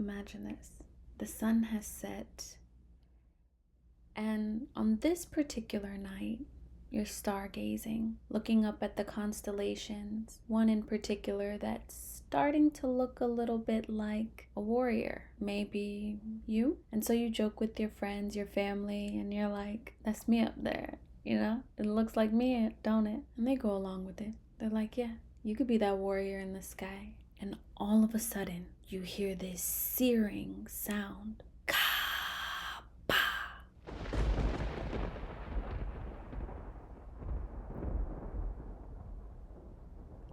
Imagine this. The sun has set, and on this particular night, you're stargazing, looking up at the constellations, one in particular that's starting to look a little bit like a warrior, maybe you. And so you joke with your friends, your family, and you're like, that's me up there, you know? It looks like me, don't it? And they go along with it. They're like, yeah, you could be that warrior in the sky. And all of a sudden, you hear this searing sound.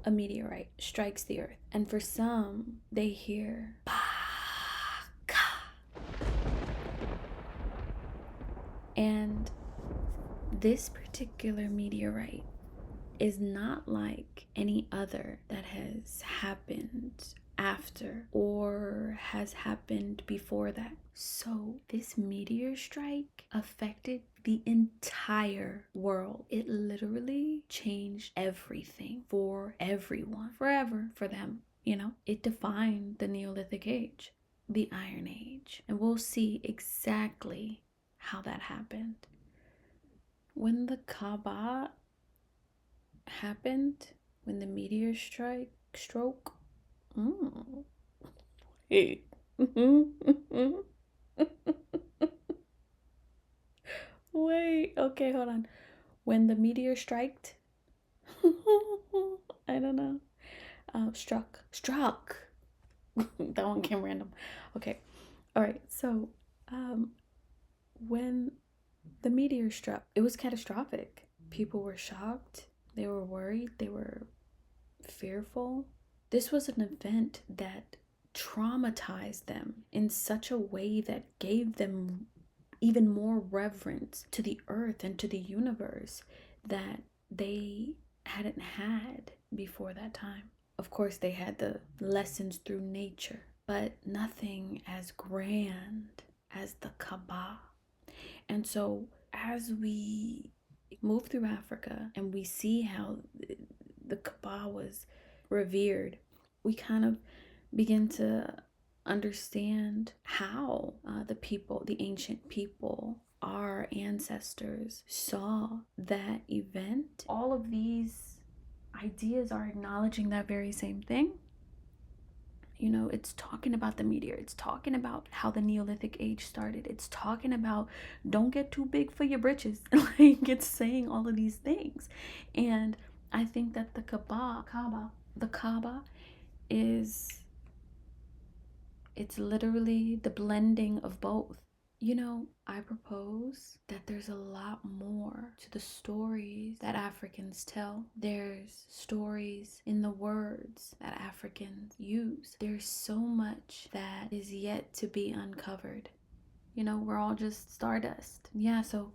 A meteorite strikes the earth, and for some, they hear and this particular meteorite is not like any other that has happened after or has happened before that. So this meteor strike affected the entire world. It literally changed everything for everyone, forever for them. You know, it defined the Neolithic Age, the Iron Age, and we'll see exactly how that happened. When the Kaaba happened, when the meteor stroke. Wait. Wait, okay, hold on. When the meteor striked, I don't know. Struck. That one came random. Okay. All right. So, when the meteor struck, it was catastrophic. People were shocked. They were worried. They were fearful. This was an event that traumatized them in such a way that gave them even more reverence to the earth and to the universe that they hadn't had before that time. Of course, they had the lessons through nature, but nothing as grand as the Kaaba. And so as we move through Africa and we see how the Kaaba was revered, we kind of begin to understand how the ancient people, our ancestors, saw that event. All of these ideas are acknowledging that very same thing. You know, it's talking about the meteor. It's talking about how the Neolithic Age started. It's talking about don't get too big for your britches. Like, it's saying all of these things. And I think that the Kaaba is, it's literally the blending of both. You know, I propose that there's a lot more to the stories that Africans tell. There's stories in the words that Africans use. There's so much that is yet to be uncovered. You know, we're all just stardust. Yeah, so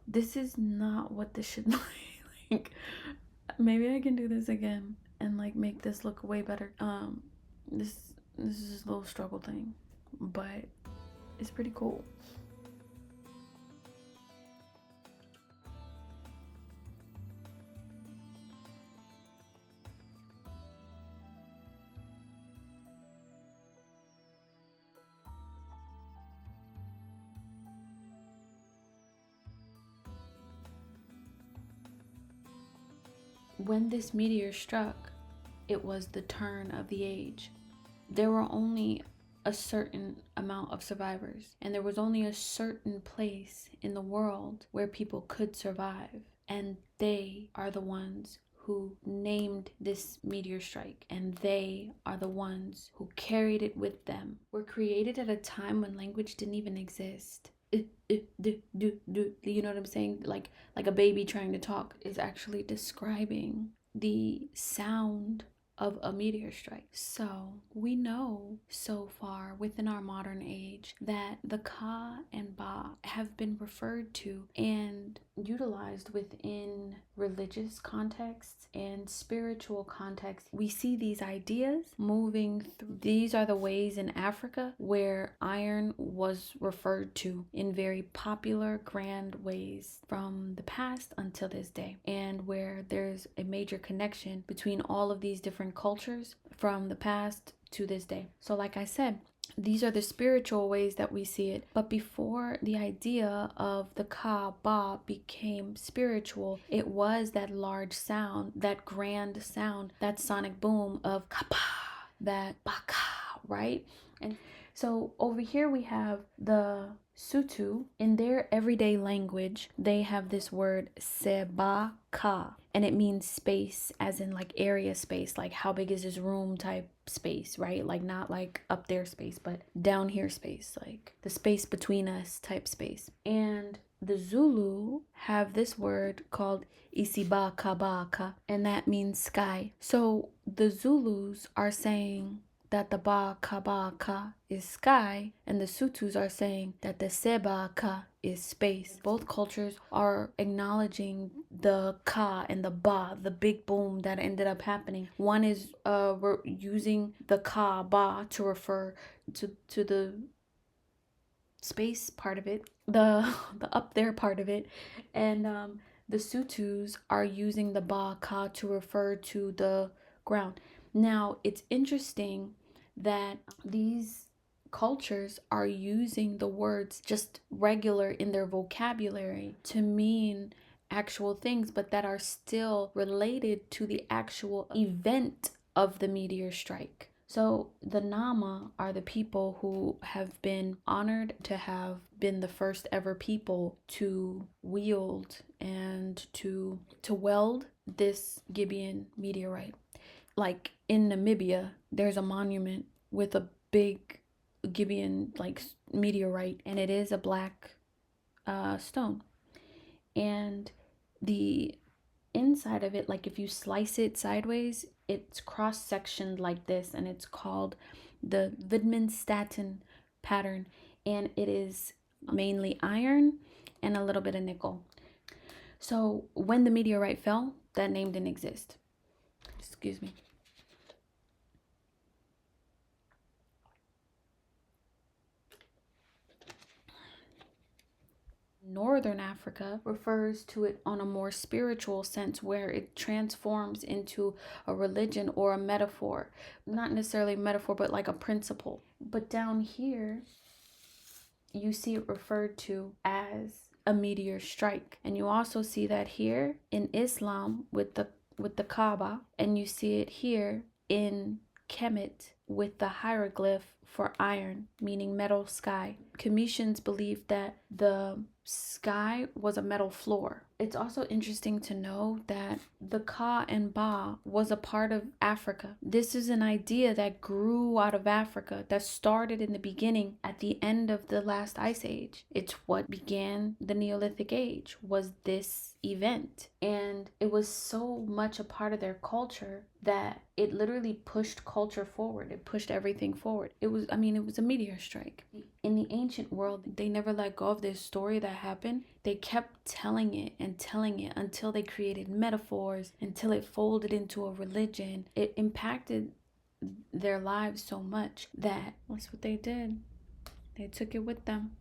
this is not what this should look like. Maybe I can do this again and like make this look way better. This is a little struggle thing, but it's pretty cool. When this meteor struck, it was the turn of the age. There were only a certain amount of survivors, and there was only a certain place in the world where people could survive, and they are the ones who named this meteor strike, and they are the ones who carried it with them. Were created at a time when language didn't even exist. You know what I'm saying? Like a baby trying to talk is actually describing the sound of a meteor strike. So we know so far within our modern age that the Ka and Ba have been referred to and utilized within religious contexts and spiritual contexts. We see these ideas moving through. These are the ways in Africa where iron was referred to in very popular, grand ways from the past until this day, and where there's a major connection between all of these different cultures from the past to this day. So like I said, These are the spiritual ways that we see it. But before the idea of the Kaaba became spiritual, it was that large sound, that grand sound, that sonic boom of Kaaba, that Baka, right? And so over here we have the Sutu. In their everyday language, they have this word sebaka, and it means space, as in like area space, like how big is this room type space, right? Like not like up there space, but down here space, like the space between us type space. And the Zulu have this word called isibakabaka, and that means sky. So the Zulus are saying that the ba ka is sky, and the Sutus are saying that the seba ka is space. Both cultures are acknowledging the ka and the ba, the big boom that ended up happening. One is using the ka ba to refer to the space part of it, the up there part of it, and the Sutus are using the ba ka to refer to the ground. Now it's interesting that these cultures are using the words just regular in their vocabulary to mean actual things, but that are still related to the actual event of the meteor strike. So the Nama are the people who have been honored to have been the first ever people to wield and to weld this Gibeon meteorite. Like in Namibia, there's a monument with a big Gibeon like meteorite, and it is a black stone. And the inside of it, like if you slice it sideways, it's cross sectioned like this, and it's called the Widmanstatten pattern, and it is mainly iron and a little bit of nickel. So when the meteorite fell, that name didn't exist. Excuse me. Northern Africa refers to it on a more spiritual sense, where it transforms into a religion or a metaphor. Not necessarily a metaphor, but like a principle. But down here, you see it referred to as a meteor strike. And you also see that here in Islam with the Kaaba, and you see it here in Kemet with the hieroglyph for iron, meaning metal sky. Cometians believed that the sky was a metal floor. It's also interesting to know that the Ka and Ba was a part of Africa. This is an idea that grew out of Africa, that started in the beginning at the end of the last ice age. It's what began the Neolithic age, was this event. And it was so much a part of their culture that it literally pushed culture forward. It pushed everything forward. It was a meteor strike. In the ancient world, they never let go of this story that happened. They kept telling it until they created metaphors, until it folded into a religion. It impacted their lives so much that that's what they did. They took it with them.